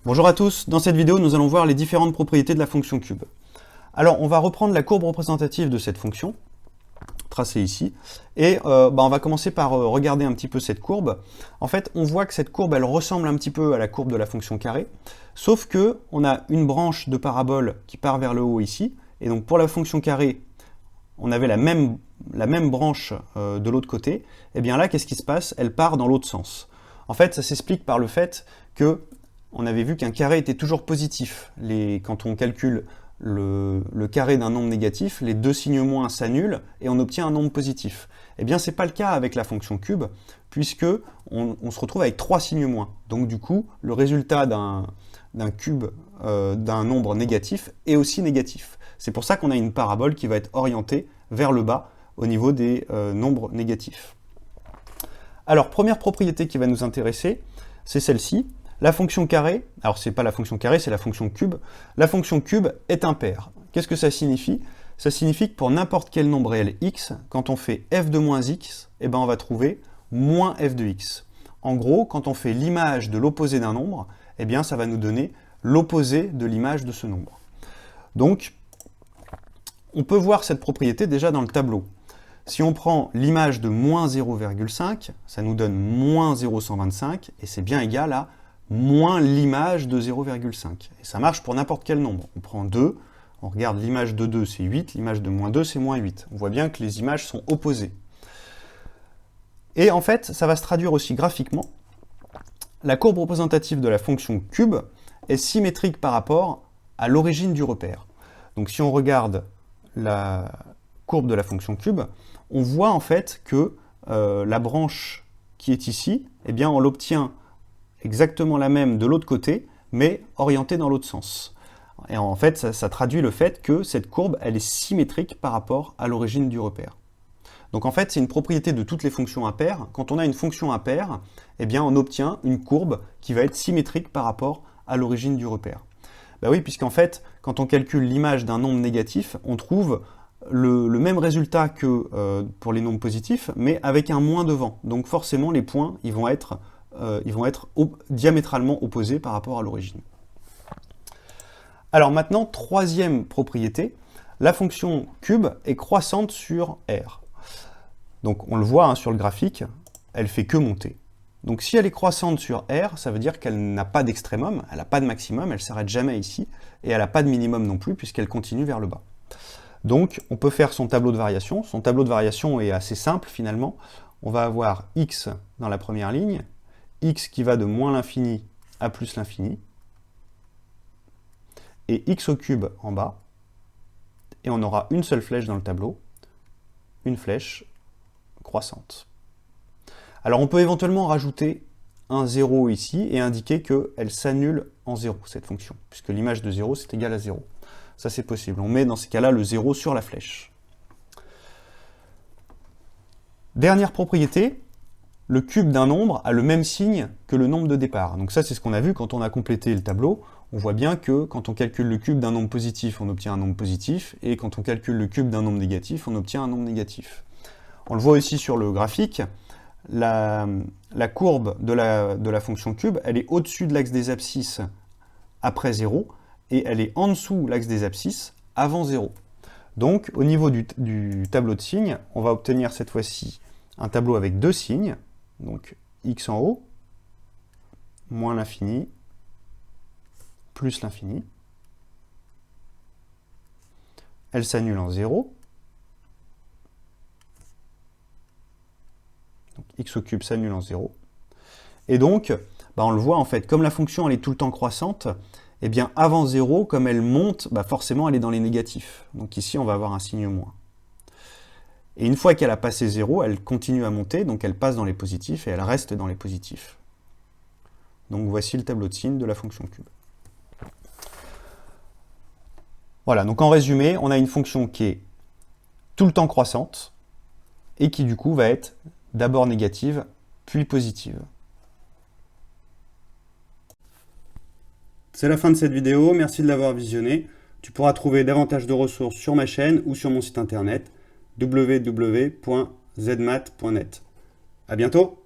Bonjour à tous, dans cette vidéo nous allons voir les différentes propriétés de la fonction cube. Alors on va reprendre la courbe représentative de cette fonction, tracée ici, et on va commencer par regarder un petit peu cette courbe. En fait on voit que cette courbe elle ressemble un petit peu à la courbe de la fonction carré, sauf que on a une branche de parabole qui part vers le haut ici, et donc pour la fonction carré on avait la même branche de l'autre côté, et bien là qu'est-ce qui se passe? Elle part dans l'autre sens. En fait ça s'explique par le fait que on avait vu qu'un carré était toujours positif. Quand on calcule le carré d'un nombre négatif, les deux signes moins s'annulent et on obtient un nombre positif. Eh bien, ce n'est pas le cas avec la fonction cube, puisque on se retrouve avec 3 signes moins. Donc du coup, le résultat d'un cube d'un nombre négatif est aussi négatif. C'est pour ça qu'on a une parabole qui va être orientée vers le bas au niveau des nombres négatifs. Alors, première propriété qui va nous intéresser, c'est celle-ci. La fonction carré, alors c'est pas la fonction carré, c'est la fonction cube. La fonction cube est impaire. Qu'est-ce que ça signifie? Ça signifie que pour n'importe quel nombre réel x, quand on fait f de moins x, eh ben on va trouver moins f de x. En gros, quand on fait l'image de l'opposé d'un nombre, eh bien ça va nous donner l'opposé de l'image de ce nombre. Donc, on peut voir cette propriété déjà dans le tableau. Si on prend l'image de moins 0,5, ça nous donne moins 0,125, et c'est bien égal à moins l'image de 0,5. Et ça marche pour n'importe quel nombre. On prend 2, on regarde l'image de 2, c'est 8, l'image de moins 2, c'est moins 8. On voit bien que les images sont opposées. Et en fait, ça va se traduire aussi graphiquement. La courbe représentative de la fonction cube est symétrique par rapport à l'origine du repère. Donc si on regarde la courbe de la fonction cube, on voit en fait que la branche qui est ici, eh bien on l'obtient exactement la même de l'autre côté, mais orientée dans l'autre sens. Et en fait, ça traduit le fait que cette courbe, elle est symétrique par rapport à l'origine du repère. Donc en fait, c'est une propriété de toutes les fonctions impaires. Quand on a une fonction impaire, eh bien, on obtient une courbe qui va être symétrique par rapport à l'origine du repère. Ben oui, puisqu'en fait, quand on calcule l'image d'un nombre négatif, on trouve le même résultat que pour les nombres positifs, mais avec un moins devant. Donc forcément, les points, ils vont être diamétralement opposés par rapport à l'origine. Alors maintenant, troisième propriété, la fonction cube est croissante sur R. Donc on le voit sur le graphique, elle fait que monter. Donc si elle est croissante sur R, ça veut dire qu'elle n'a pas d'extrémum, elle n'a pas de maximum, elle ne s'arrête jamais ici, et elle n'a pas de minimum non plus, puisqu'elle continue vers le bas. Donc on peut faire son tableau de variation. Son tableau de variation est assez simple finalement. On va avoir x dans la première ligne, x qui va de moins l'infini à plus l'infini, et x au cube en bas, et on aura une seule flèche dans le tableau, une flèche croissante. Alors on peut éventuellement rajouter un 0 ici et indiquer qu'elle s'annule en 0, cette fonction, puisque l'image de 0 c'est égal à 0. Ça c'est possible, on met dans ces cas-là le 0 sur la flèche. Dernière propriété, le cube d'un nombre a le même signe que le nombre de départ. Donc ça, c'est ce qu'on a vu quand on a complété le tableau. On voit bien que quand on calcule le cube d'un nombre positif, on obtient un nombre positif, et quand on calcule le cube d'un nombre négatif, on obtient un nombre négatif. On le voit aussi sur le graphique, la courbe de la fonction cube, elle est au-dessus de l'axe des abscisses après 0, et elle est en dessous de l'axe des abscisses avant 0. Donc, au niveau du tableau de signes, on va obtenir cette fois-ci un tableau avec deux signes, donc x en haut, moins l'infini, plus l'infini. Elle s'annule en 0. Donc x au cube s'annule en 0. Et donc, on le voit en fait, comme la fonction elle est tout le temps croissante, eh bien avant 0, comme elle monte, forcément elle est dans les négatifs. Donc ici on va avoir un signe moins. Et une fois qu'elle a passé 0, elle continue à monter, donc elle passe dans les positifs et elle reste dans les positifs. Donc voici le tableau de signes de la fonction cube. Voilà, donc en résumé, on a une fonction qui est tout le temps croissante et qui du coup va être d'abord négative, puis positive. C'est la fin de cette vidéo, merci de l'avoir visionnée. Tu pourras trouver davantage de ressources sur ma chaîne ou sur mon site internet www.zmat.net. À bientôt!